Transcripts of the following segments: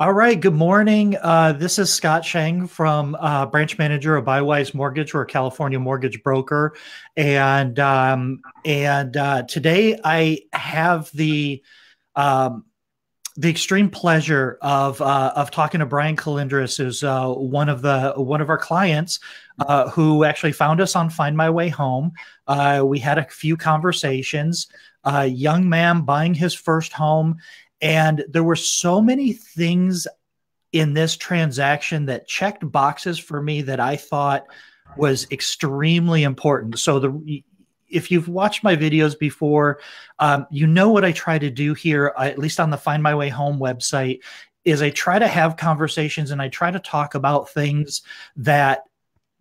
All right. Good morning. This is Scott Sheng from branch manager of Bywise Mortgage. We're a California mortgage broker, and today I have um, the extreme pleasure of talking to Brian Calindris, who's one of our clients who actually found us on Find My Way Home. We had a few conversations. A young man buying his first home, and there were so many things in this transaction that checked boxes for me that I thought was extremely important. So the if you've watched my videos before, you know what I try to do here, at least on the Find My Way Home website, is I try to have conversations and I try to talk about things that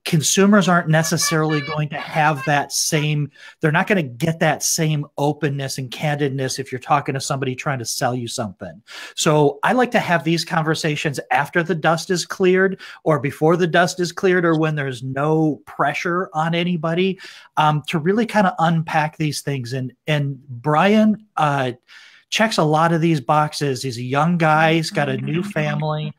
consumers aren't necessarily going to have that same, they're not going to get that same openness and candidness if you're talking to somebody trying to sell you something. So I like to have these conversations after the dust is cleared or before the dust is cleared or when there's no pressure on anybody, to really kind of unpack these things. And Brian checks a lot of these boxes. He's a young guy. He's got a new family,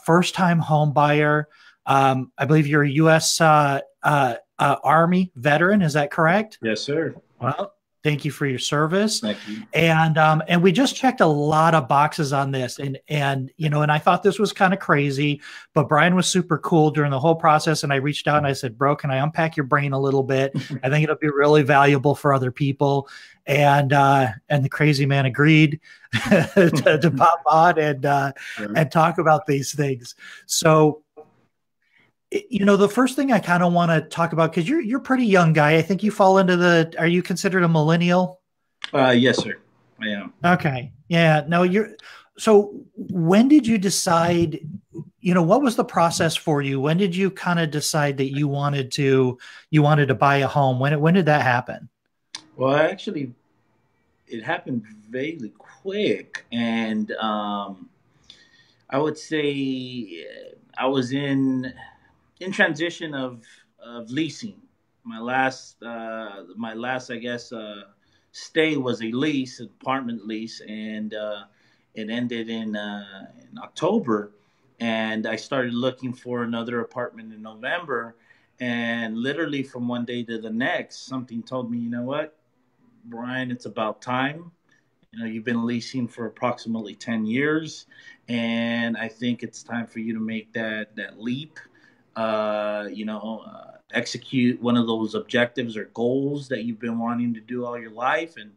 first-time home buyer. I believe you're a U.S. Army veteran. Is that correct? Yes, sir. Well, thank you for your service. Thank you. And we just checked a lot of boxes on this, and and I thought this was kind of crazy, but Brian was super cool during the whole process. And I reached out and I said, "Bro, can I unpack your brain a little bit? I think it'll be really valuable for other people." And the crazy man agreed to pop on and talk about these things. So the first thing I kind of want to talk about, because you're a pretty young guy. I think you fall into are you considered a millennial? Yes, sir. I am. Okay. Yeah. No, so when did you decide, what was the process for you? When did you kind of decide that you wanted to buy a home? When did that happen? Well, actually, it happened very quick, and I would say I was in transition of leasing. My last, I guess, stay was a lease, an apartment lease, and it ended in October. And I started looking for another apartment in November. And literally from one day to the next, something told me, you know what, Brian, it's about time. You've been leasing for approximately 10 years, and I think it's time for you to make that leap. Execute one of those objectives or goals that you've been wanting to do all your life, and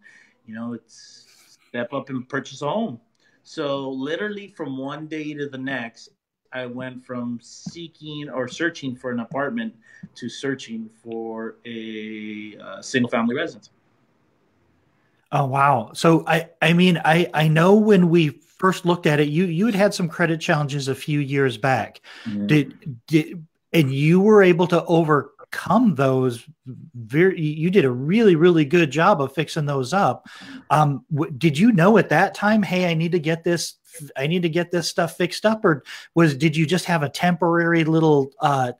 it's step up and purchase a home. So literally from one day to the next, I went from seeking or searching for an apartment to searching for a single family residence. Oh, wow. So I know when we first looked at it, you had some credit challenges a few years back. Mhm. Did and you were able to overcome those. You did a really, really good job of fixing those up. Did you know at that time, hey, I need to get this stuff fixed up, or did you just have a temporary little I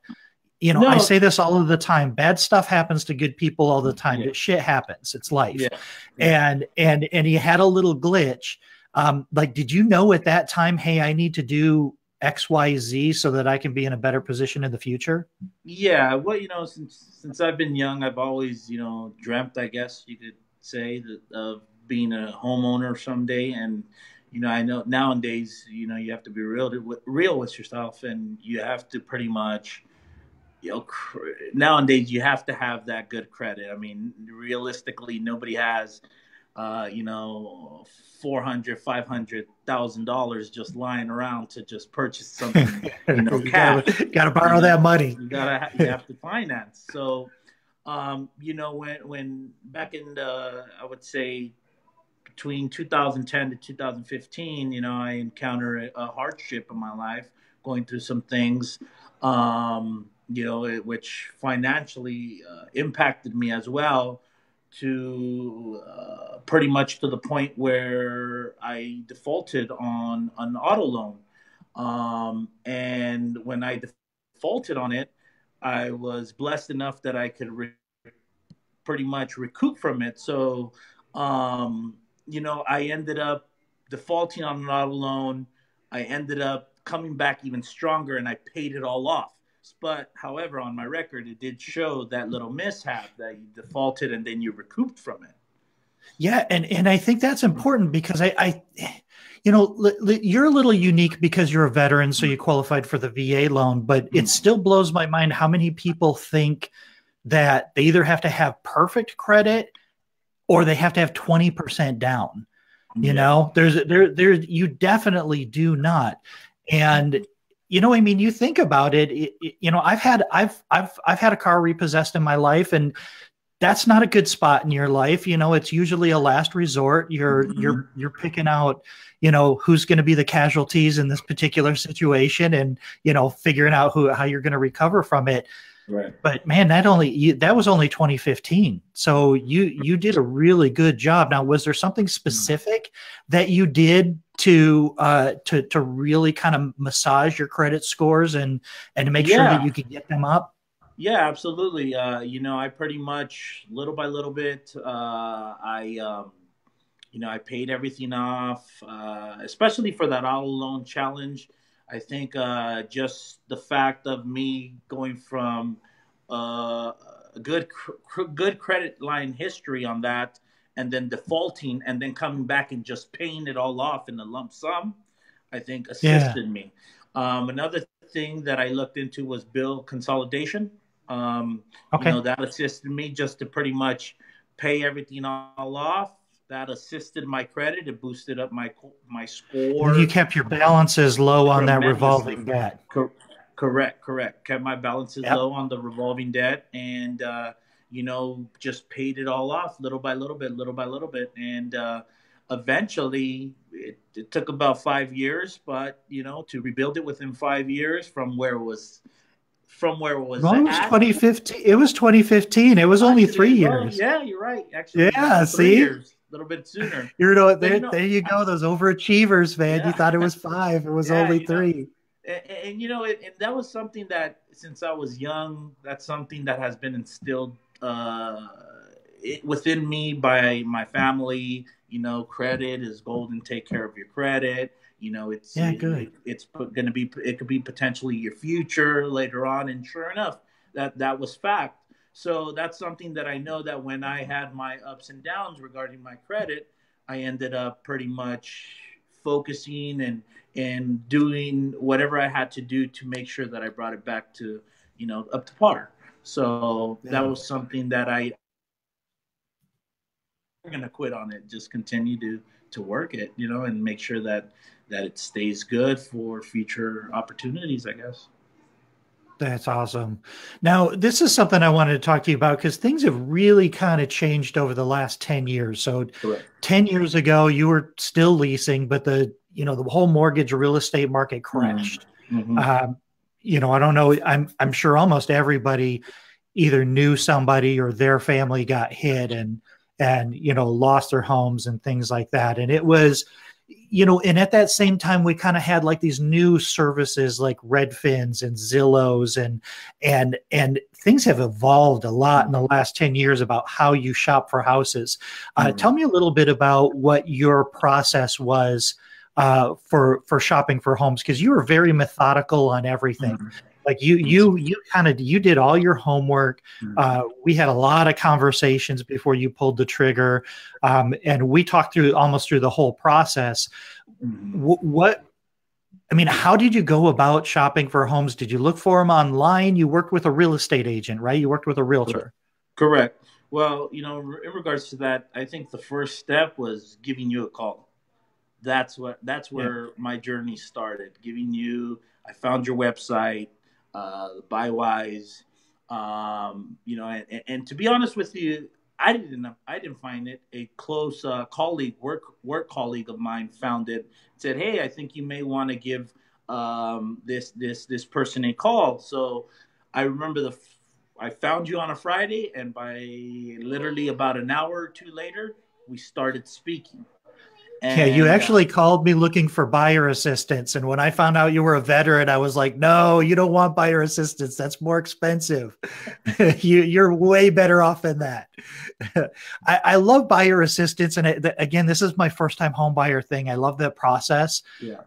No, say this all of the time. Bad stuff happens to good people all the time. yeah, That shit happens. It's life. yeah, yeah. And he had a little glitch. Like, did you know at that time, hey, I need to do XYZ so that I can be in a better position in the future? Yeah, well, since I've been young, I've always, dreamt, I guess you could say, that of being a homeowner someday. And I know nowadays, you have to be real with yourself, and you have to pretty much, nowadays you have to have that good credit. I mean, realistically, nobody has, uh, you know, 400, $500,000 just lying around to just purchase something, You cash. gotta You borrow know, that money. you have to finance. So, when back in I would say between 2010 to 2015, I encountered a hardship in my life, going through some things, which financially impacted me as well, to pretty much to the point where I defaulted on an auto loan. And when I defaulted on it, I was blessed enough that I could pretty much recoup from it. So, I ended up defaulting on an auto loan. I ended up coming back even stronger, and I paid it all off. But however, on my record, it did show that little mishap that you defaulted and then you recouped from it. Yeah, and I think that's important because you're a little unique because you're a veteran, so you qualified for the VA loan, but it still blows my mind how many people think that they either have to have perfect credit or they have to have 20% down. You know, you definitely do not. And I mean, you think about it, I've had a car repossessed in my life, and that's not a good spot in your life. It's usually a last resort. You're picking out, who's going to be the casualties in this particular situation, and, figuring out how you're going to recover from it. Right. But man, that was only 2015. So you did a really good job. Now, was there something specific that you did to really kind of massage your credit scores and to make sure that you could get them up? Yeah, absolutely. I pretty much little by little bit, I paid everything off, especially for that auto loan challenge. I think just the fact of me going from a good credit line history on that, and then defaulting, and then coming back and just paying it all off in a lump sum, I think assisted me. Another thing that I looked into was bill consolidation. That assisted me just to pretty much pay everything all off. That assisted my credit. It boosted up my score. And you kept your balances low on that revolving debt. Correct. Kept my balances low on the revolving debt, and just paid it all off little by little bit, and eventually it took about 5 years, but to rebuild it within 5 years from where it was. Well, it was 2015. It was 2015. It was only 3 years. Yeah, you're right. Actually, yeah. 3 See, years, a little bit sooner. There you go. Those overachievers, man. Yeah. You thought it was 5. It was only 3. And that was something that since I was young, that's something that has been instilled within me by my family. Credit is golden. Take care of your credit. Good. It's going to be. It could be potentially your future later on, and sure enough, that was fact. So that's something that I know that when I had my ups and downs regarding my credit, I ended up pretty much focusing and doing whatever I had to do to make sure that I brought it back to up to par. So that was something that I'm going to quit on it. Just continue to work it, and make sure that it stays good for future opportunities, I guess. That's awesome. Now, this is something I wanted to talk to you about because things have really kind of changed over the last 10 years. So Correct. 10 years ago, you were still leasing, but the whole mortgage real estate market crashed. Mm-hmm. I don't know. I'm sure almost everybody either knew somebody or their family got hit and lost their homes and things like that. And it was, and at that same time, we kind of had like these new services like Redfins and Zillows and things have evolved a lot in the last 10 years about how you shop for houses. Tell me a little bit about what your process was for shopping for homes, because you were very methodical on everything. Like you did all your homework. We had a lot of conversations before you pulled the trigger, and we talked almost through the whole process. How did you go about shopping for homes? Did you look for them online? You worked with a real estate agent, right? You worked with a realtor. Correct. Well, in regards to that, I think the first step was giving you a call. That's where my journey started. I found your website. Buywise, and to be honest with you, I didn't find it. A close work colleague of mine found it. Said, "Hey, I think you may want to give this person a call." So I remember I found you on a Friday, and by literally about an hour or two later, we started speaking. And, you actually called me looking for buyer assistance. And when I found out you were a veteran, I was like, no, you don't want buyer assistance. That's more expensive. You're way better off than that. I love buyer assistance. And again, this is my first time home buyer thing. I love that process. Yeah.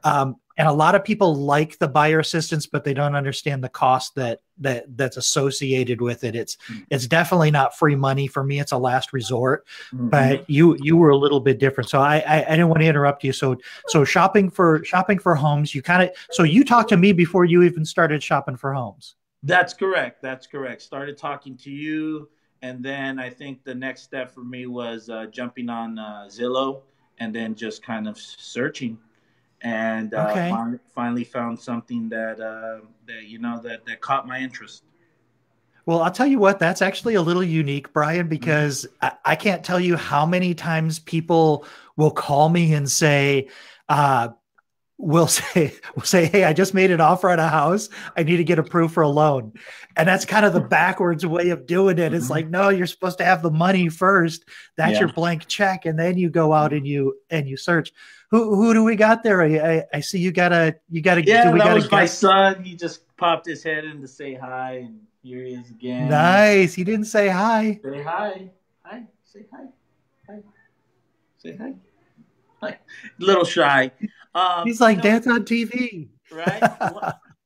And a lot of people like the buyer assistance, but they don't understand the cost that's associated with it. It's definitely not free money. For me, it's a last resort. Mm-hmm. But you were a little bit different. So I didn't want to interrupt you. So shopping for homes, so you talked to me before you even started shopping for homes. That's correct. That's correct. Started talking to you, and then I think the next step for me was jumping on Zillow, and then just kind of searching, and Okay. finally found something that caught my interest. Well, I'll tell you what, that's actually a little unique, Brian, Mhm. because I can't tell you how many times people will call me and say, uh, we'll say, hey, I just made an offer on a house. I need to get approved for a loan. And that's kind of the backwards way of doing it. It's Mhm. like, no, you're supposed to have the money first. That's Yeah. your blank check. And then you go out and you search. Who do we got there? I see do Yeah, we that got a was my guest? son. He just popped his head in to say hi, and here he is again. Nice. He didn't say hi. Say hi. Hi. Say hi. Hi. Say hi. Hi. Little shy. He's You like, know, Dad's on TV. right?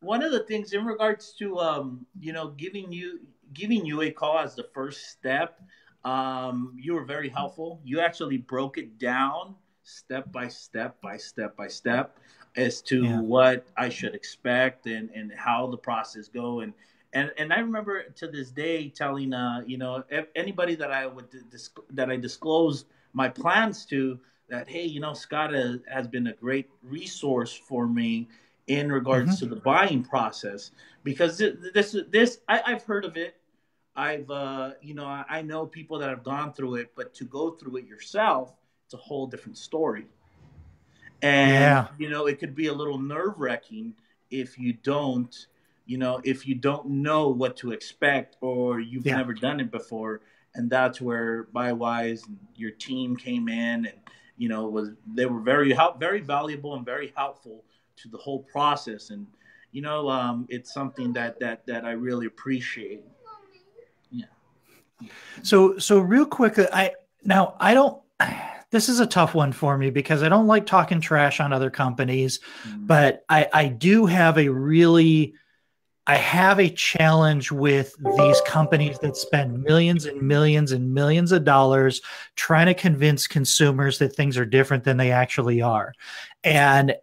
One of the things in regards to giving you a call as the first step, you were very helpful. You actually broke it down step by step by step by step as to Yeah. what I should expect and how the process go and I remember to this day telling anybody that I disclosed my plans to, that hey, Scott has been a great resource for me in regards Hmm. to the buying process, because I've heard of it. I know people that have gone through it, but to go through it yourself, it's a whole different story. And Yeah. it could be a little nerve wracking if you don't if you don't know what to expect, or you've Yeah. never done it before. And that's where Buywise and your team came in, and was they were very valuable and very helpful to the whole process. And it's something that I really appreciate. Yeah. So real quick, I don't. This is a tough one for me because I don't like talking trash on other companies, Mm. but I do have I have a challenge with these companies that spend millions and millions and millions of dollars trying to convince consumers that things are different than they actually are. And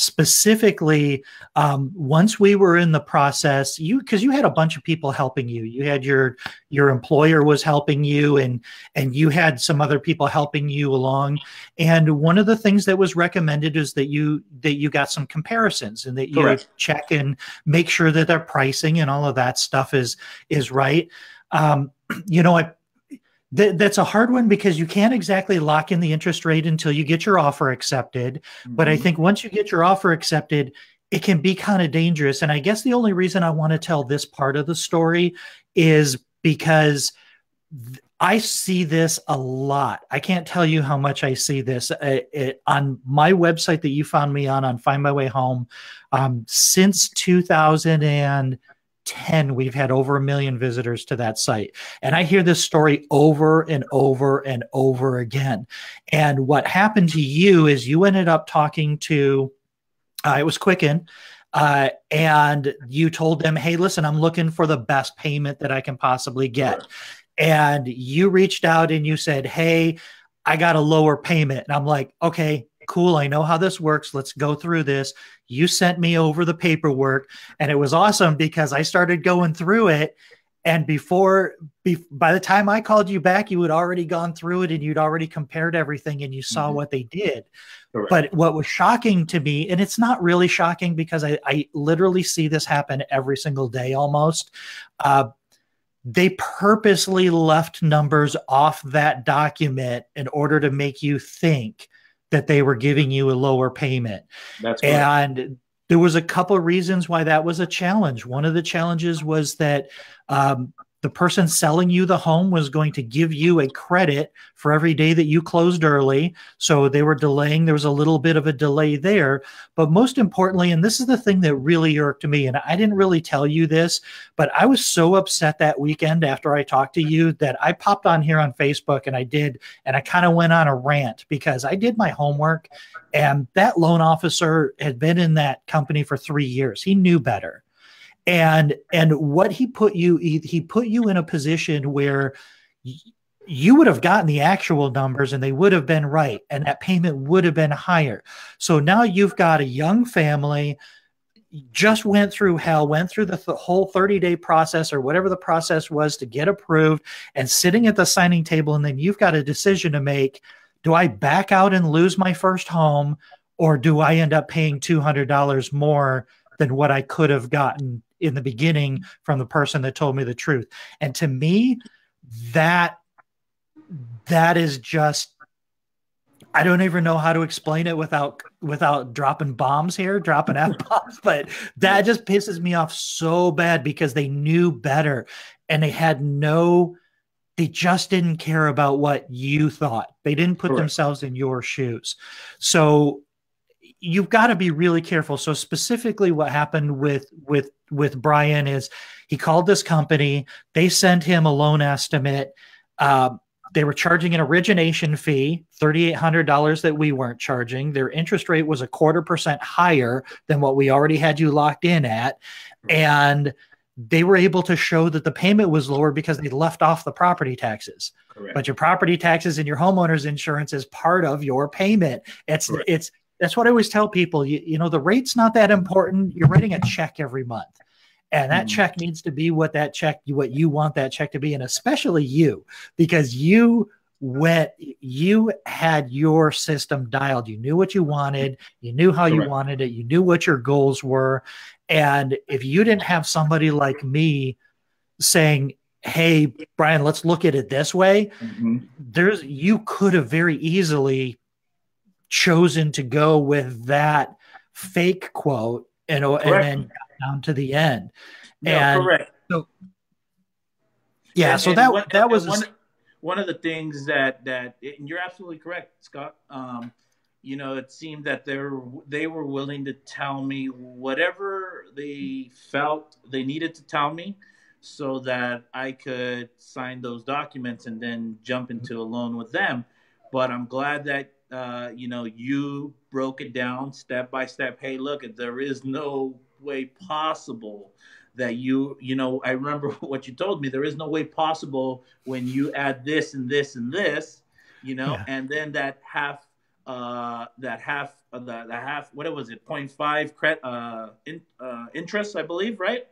specifically, once we were in the process, because you had a bunch of people helping you. You had your employer was helping you, and you had some other people helping you along. And one of the things that was recommended is that you got some comparisons and that you Correct. check and make sure that their pricing and all of that stuff is right. Um, you know, that's a hard one because you can't exactly lock in the interest rate until you get your offer accepted. But I Hmm. think once you get your offer accepted, it can be kind of dangerous. And I guess the only reason I want to tell this part of the story is because I see this a lot. I can't tell you how much I see this on my website that you found me on Find My Way Home. Since 2010, we've had over 1 million visitors to that site. And I hear this story over and over and over again. And what happened to you is you ended up talking to, it was Quicken, and you told them, hey, listen, I'm looking for the best payment that I can possibly get. Correct. And you reached out and you said, hey, I got a lower payment. And I'm like, okay, cool. I know how this works. Let's go through this. You sent me over the paperwork, and it was awesome because I started going through it. And by the time I called you back, you had already gone through it and you'd already compared everything and you saw Hmm. what they did. Correct. But what was shocking to me, and it's not really shocking because I literally see this happen every single day almost. Uh, they purposely left numbers off that document in order to make you think that they were giving you a lower payment. That's correct. And there was a couple of reasons why that was a challenge. One of the challenges was that um, The person selling you the home was going to give you a credit for every day that you closed early. So they were delaying. There was a little bit of a delay there. But most importantly, and this is the thing that really irked me, and I didn't really tell you this, but I was so upset that weekend after I talked to you that I popped on here on Facebook and I kind of went on a rant because I did my homework, and that loan officer had been in that company for 3 years. He knew better. And what he put you in a position where you would have gotten the actual numbers and they would have been right, and that payment would have been higher. So now you've got a young family, just went through hell, went through the whole 30-day process or whatever the process was to get approved, and sitting at the signing table, and then you've got a decision to make. Do I back out and lose my first home, or do I end up paying $200 more than what I could have gotten in the beginning from the person that told me the truth? And to me, that is just, I don't even know how to explain it without dropping bombs here, dropping F-bombs, but that just pisses me off so bad because they knew better, and they just didn't care about what you thought. They didn't put themselves in your shoes. So you've got to be really careful. So specifically what happened with Brian is he called this company. They sent him a loan estimate. They were charging an origination fee, $3,800 that we weren't charging. Their interest rate was 0.25% higher than what we already had you locked in at. And they were able to show that the payment was lower because they left off the property taxes. Correct. But your property taxes and your homeowner's insurance is part of your payment. That's what I always tell people. You know, the rate's not that important. You're writing a check every month, and that check needs to be what you want that check to be. And especially you, because you had your system dialed. You knew what you wanted. You knew how you wanted it. You knew what your goals were. And if you didn't have somebody like me saying, hey, Brian, let's look at it this way, you could have very easily chosen to go with that fake quote and then got down to the end. Correct. So, yeah, that was one of the things that and you're absolutely correct, Scott. You know, it seemed that they were willing to tell me whatever they felt they needed to tell me so that I could sign those documents and then jump into a loan with them. But I'm glad that, you broke it down step by step. Hey, look, there is no way possible that I remember what you told me. There is no way possible when you add this and this and this, and then that half, what was it? 0.5 interest, I believe, right?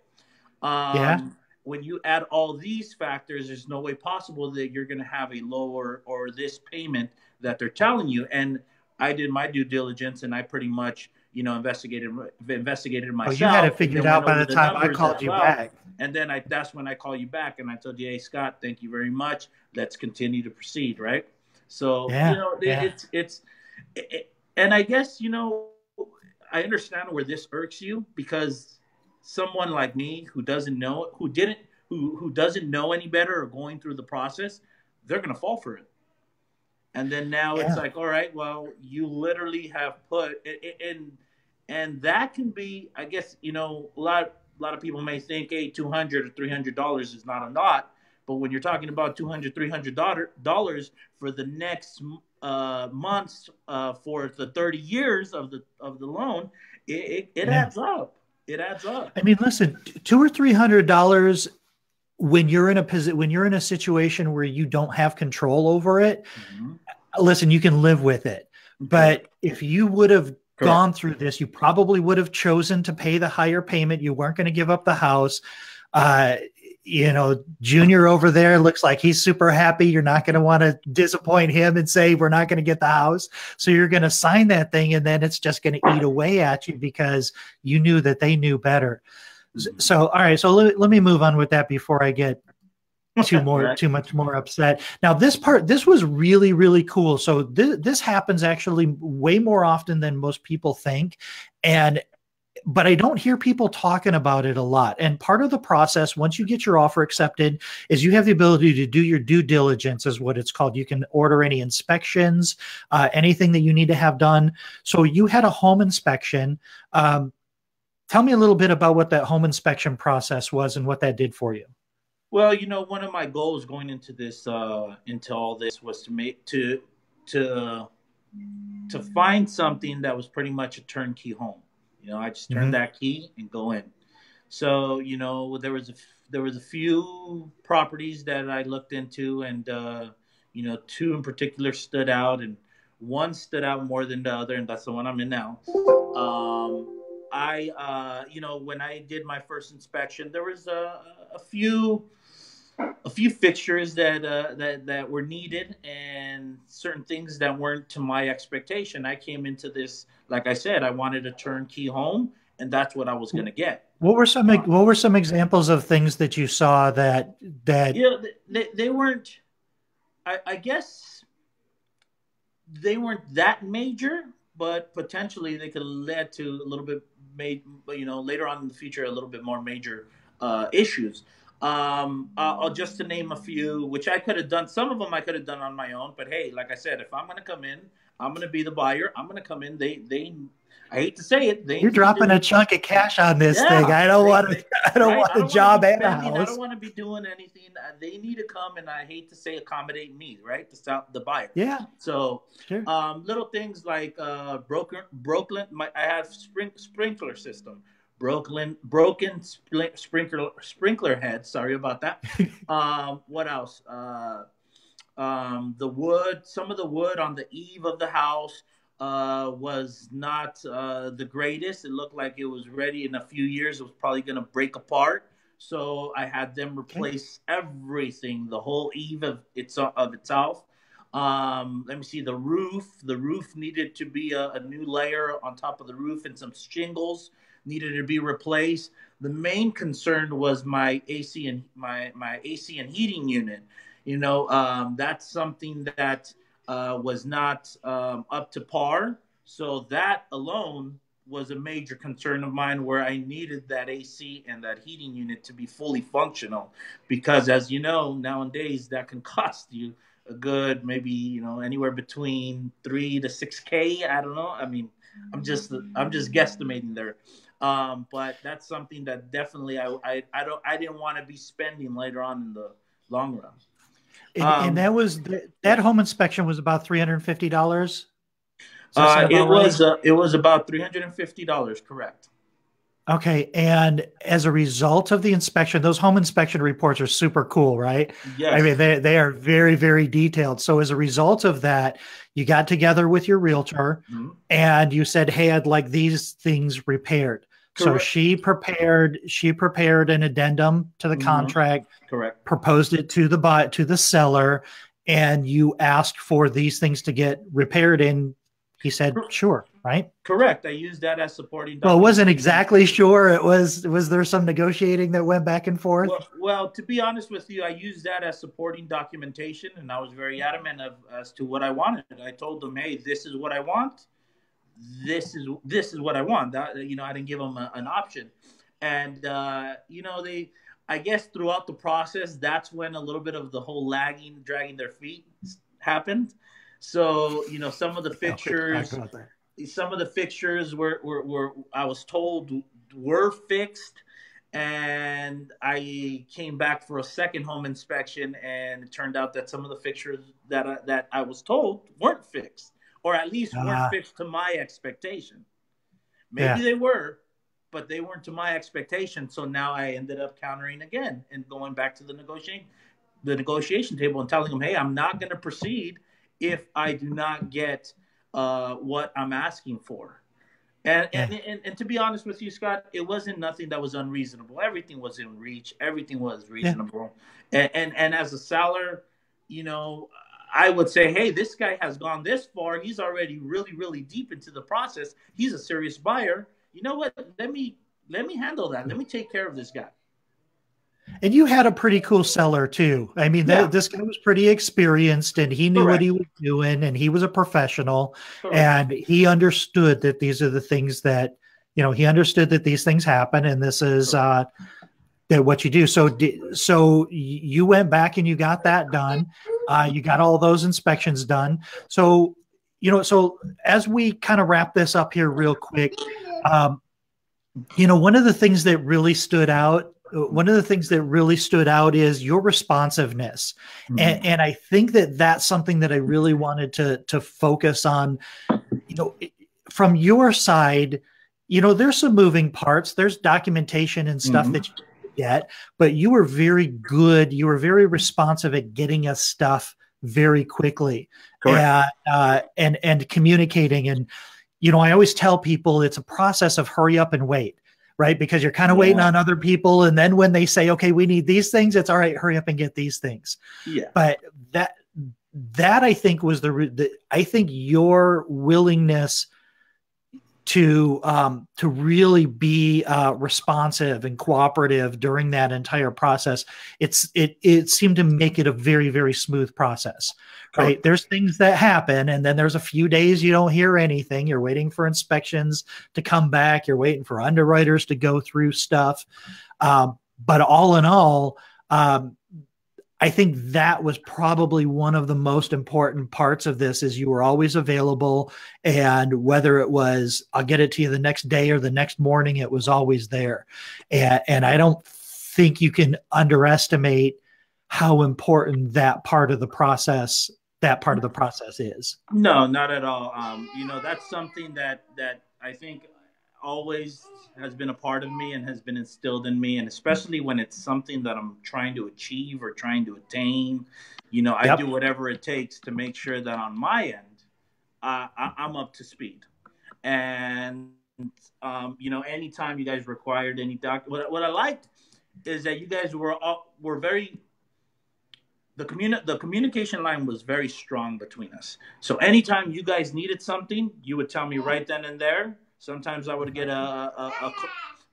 When you add all these factors, there's no way possible that you're going to have a lower or this payment that they're telling you. And I did my due diligence, and I pretty much, investigated myself. Oh, you had it figured out by the time I called you back. And then that's when I call you back, and I told you, hey, Scott, thank you very much. Let's continue to proceed, right? So, and I guess, I understand where this irks you, because someone like me who doesn't know any better or going through the process, they're going to fall for it. And then now it's like, all right, well, you literally have put it in, and that can be, I guess, a lot of people may think, hey, $200 or $300 is not a lot. But when you're talking about $200, $300 for the next months for the 30 years of the loan, it adds up. It adds up. I mean, listen, $200 or $300 when you're in a situation where you don't have control over it. Listen, you can live with it. But if you would have gone through this, you probably would have chosen to pay the higher payment. You weren't going to give up the house. Junior over there looks like he's super happy. You're not going to want to disappoint him and say, we're not going to get the house. So you're going to sign that thing, and then it's just going to eat away at you because you knew that they knew better. So, all right. So let me move on with that before I get too much more upset. Now, this was really, really cool. So this happens actually way more often than most people think. And but I don't hear people talking about it a lot. And part of the process, once you get your offer accepted, is you have the ability to do your due diligence, is what it's called. You can order any inspections, anything that you need to have done. So you had a home inspection. Tell me a little bit about what that home inspection process was and what that did for you. Well, one of my goals going into this, into all this, was to to find something that was pretty much a turnkey home. I just turn Mm-hmm. that key and go in. So, there was a few properties that I looked into, and two in particular stood out, and one stood out more than the other, and that's the one I'm in now. When I did my first inspection, there was a few fixtures that were needed, and certain things that weren't to my expectation. I came into this, like I said, I wanted a turnkey home, and that's what I was going to get. What were some examples of things that you saw that They weren't. I guess they weren't that major, but potentially they could have led to a little bit later on in the future, a little bit more major issues. I'll just to name a few, which I could have done. Some of them I could have done on my own, but hey, like I said, if I'm going to come in, I'm going to be the buyer. I'm going to come in. I hate to say it, you're dropping a chunk of cash on this thing. I don't want a job and a house. I don't want to be doing anything. They need to come, and I hate to say accommodate me, right? The buyer. Yeah. So, sure. Little things like broken. I have sprinkler system. Broken sprinkler head. Sorry about that. What else? The wood. Some of the wood on the eave of the house was not the greatest. It looked like it was ready in a few years. It was probably going to break apart. So I had them replace everything, the whole eve of itself. Let me see, the roof. The roof needed to be a new layer on top of the roof, and some shingles needed to be replaced. The main concern was my AC and my AC and heating unit. That's something that was not up to par. So that alone was a major concern of mine, where I needed that AC and that heating unit to be fully functional, because as you know, nowadays that can cost you a good, maybe, anywhere between 3 to 6K. I don't know. I mean, I'm just guesstimating there. But that's something that definitely I didn't want to be spending later on in the long run. And that home inspection was about $350. It was about $350, correct. Okay, and as a result of the inspection, those home inspection reports are super cool, right? Yes. I mean, they are very, very detailed. So as a result of that, you got together with your realtor and you said, "Hey, I'd like these things repaired." Correct. So she prepared an addendum to the contract. Correct. Proposed it to the seller, and you asked for these things to get repaired, and he said, "Sure." Right? Correct. I used that as supporting. Well, it wasn't exactly sure. It was there some negotiating that went back and forth? Well, to be honest with you, I used that as supporting documentation, and I was very adamant as to what I wanted. I told them, "Hey, this is what I want. This is what I want." That, I didn't give them an option, and I guess throughout the process, that's when a little bit of the whole dragging their feet happened. So, some of the fixtures were I was told were fixed, and I came back for a second home inspection, and it turned out that some of the fixtures that I was told weren't fixed, or at least weren't fixed to my expectation. Maybe they were, but they weren't to my expectation. So now I ended up countering again and going back to the negotiation table and telling them, "Hey, I'm not going to proceed if I do not get what I'm asking for." And to be honest with you, Scott, it wasn't nothing that was unreasonable. Everything was in reach. Everything was reasonable. Yeah. And as a seller, I would say, "Hey, this guy has gone this far. He's already really, really deep into the process. He's a serious buyer. You know what? Let me handle that. Let me take care of this guy." And you had a pretty cool seller too. I mean, this guy was pretty experienced, and he knew what he was doing, and he was a professional. Correct. And he understood that these are the things that he understood that these things happen, and this is that what you do. So you went back and you got that done. You got all those inspections done. So, so as we kind of wrap this up here real quick, one of the things that really stood out, is your responsiveness. And I think that that's something that I really wanted to focus on, from your side. There's some moving parts, there's documentation and stuff that you get, but you were very good. You were very responsive at getting us stuff very quickly. Correct. And communicating. And, I always tell people it's a process of hurry up and wait, right? Because you're kind of waiting on other people. And then when they say, okay, we need these things, it's all right, hurry up and get these things. Yeah. But that I think was I think your willingness to really be responsive and cooperative during that entire process, it seemed to make it a very, very smooth process, right? There's things that happen, and then there's a few days you don't hear anything. You're waiting for inspections to come back. You're waiting for underwriters to go through stuff. But all in all, I think that was probably one of the most important parts of this, is you were always available. And whether it was, I'll get it to you the next day or the next morning, it was always there. And I don't think you can underestimate how important that part of the process is. No, not at all. That's something that I think always has been a part of me and has been instilled in me, and especially when it's something that I'm trying to achieve or trying to attain, I do whatever it takes to make sure that on my end, I'm up to speed. And anytime you guys required any what I liked is that you guys were very. The communication line was very strong between us. So anytime you guys needed something, you would tell me right then and there. Sometimes I would get a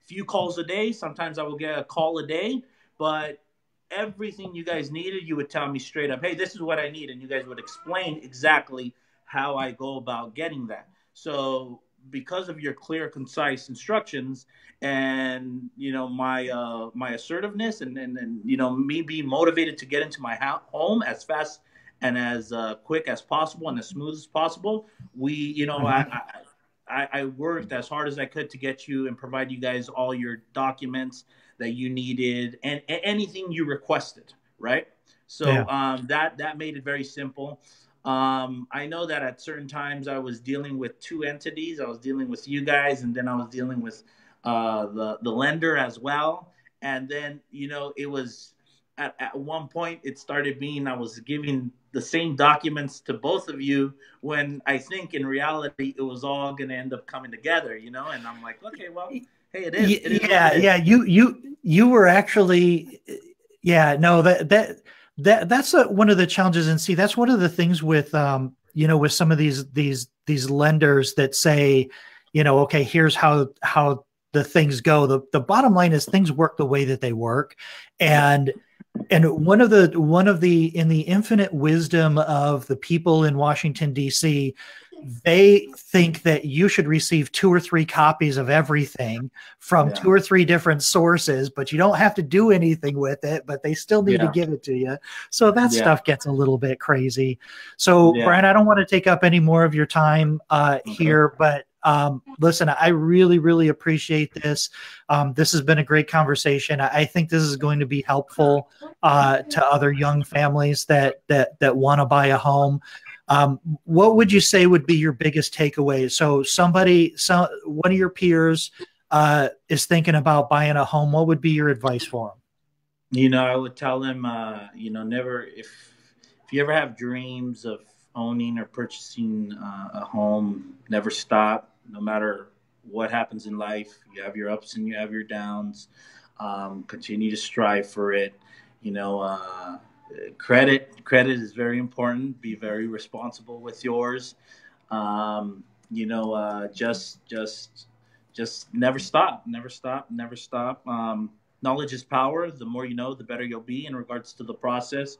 few calls a day. Sometimes I would get a call a day. But everything you guys needed, you would tell me straight up, hey, this is what I need. And you guys would explain exactly how I go about getting that. So because of your clear, concise instructions and, my assertiveness and me being motivated to get into my home as fast and as quick as possible and as smooth as possible, I worked as hard as I could to get you and provide you guys all your documents that you needed and anything you requested, right? So that made it very simple. I know that at certain times I was dealing with two entities. I was dealing with you guys, and then I was dealing with the lender as well. And then, it was at one point it started being I was giving the same documents to both of you when I think in reality it was all going to end up coming together, and I'm like, okay, well, hey, it is. It is yeah. You were actually, no, that's one of the challenges. And see, that's one of the things with, with some of these lenders that say, okay, here's how the things go. The bottom line is things work the way that they work. And one of the in the infinite wisdom of the people in Washington, D.C., they think that you should receive 2 or 3 copies of everything from 2 or 3 different sources, but you don't have to do anything with it, but they still need to give it to you. So that stuff gets a little bit crazy. So Brian, I don't want to take up any more of your time here, but listen, I really, really appreciate this. This has been a great conversation. I think this is going to be helpful to other young families that want to buy a home. What would you say would be your biggest takeaway? So one of your peers is thinking about buying a home. What would be your advice for them? I would tell them, never, if you ever have dreams of owning or purchasing a home, never stop. No matter what happens in life, you have your ups and you have your downs. Continue to strive for it. Credit is very important. Be very responsible with yours. Just never stop. Knowledge is power. The more you know, the better you'll be in regards to the process.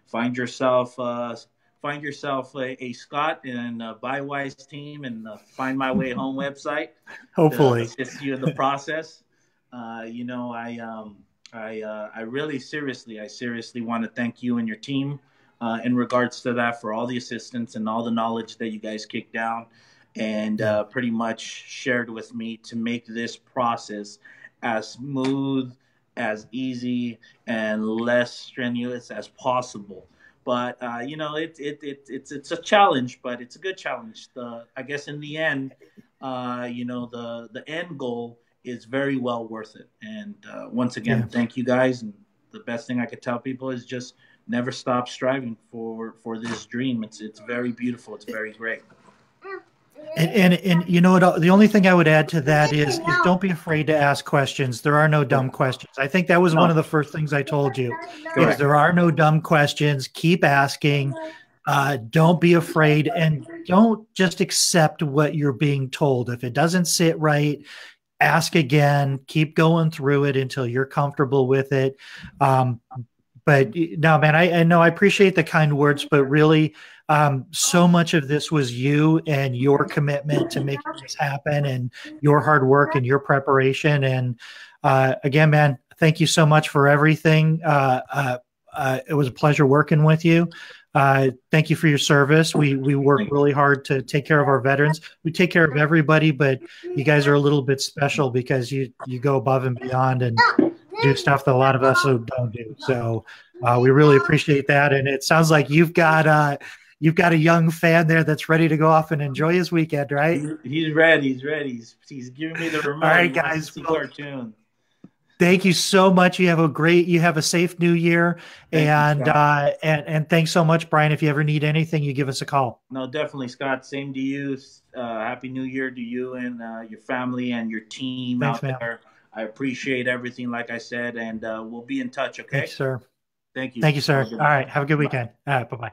Find yourself find yourself a Scott and a Buywise team and Find My Way Home website to Hopefully. assist you in the process. You know, I really seriously, I seriously want to thank you and your team in regards to that for all the assistance and all the knowledge that you guys kicked down and Yeah. pretty much shared with me to make this process as smooth, as easy, and less strenuous as possible. But you know, it's a challenge, but it's a good challenge. I guess in the end, you know, the end goal is very well worth it. And once again, Yeah. thank you guys. And the best thing I could tell people is just never stop striving for this dream. It's very beautiful. It's very great. And you know what? The only thing I would add to that is don't be afraid to ask questions. There are no dumb questions. I think that was one No, of the first things I told you is correct. there are no dumb questions. Keep asking. Don't be afraid, and don't just accept what you're being told. If it doesn't sit right, ask again. Keep going through it until you're comfortable with it. Um, but no, man, I know I appreciate the kind words, but really, so much of this was you and your commitment to making this happen, and your hard work and your preparation. And again, man, thank you so much for everything. It was a pleasure working with you. Thank you for your service. We work really hard to take care of our veterans. We take care of everybody, but you guys are a little bit special because you go above and beyond and do stuff that a lot of us don't do. So we really appreciate that. And it sounds like you've got a young fan there that's ready to go off and enjoy his weekend, right? He's ready. He's ready. He's giving me the All remote. He right, wants to guys. see Well, cartoons. thank you so much. You have a safe new year, Thank you, Scott. and thanks so much, Brian. If you ever need anything, you give us a call. No, definitely, Scott. Same to you. Happy New Year to you and your family and your team Thanks, out man. there. I appreciate everything, like I said, and we'll be in touch. Thank you, Okay. sir. Thank you. Thank you, Have sir. a good All one. right. Have a good Bye. weekend. All right. Bye bye.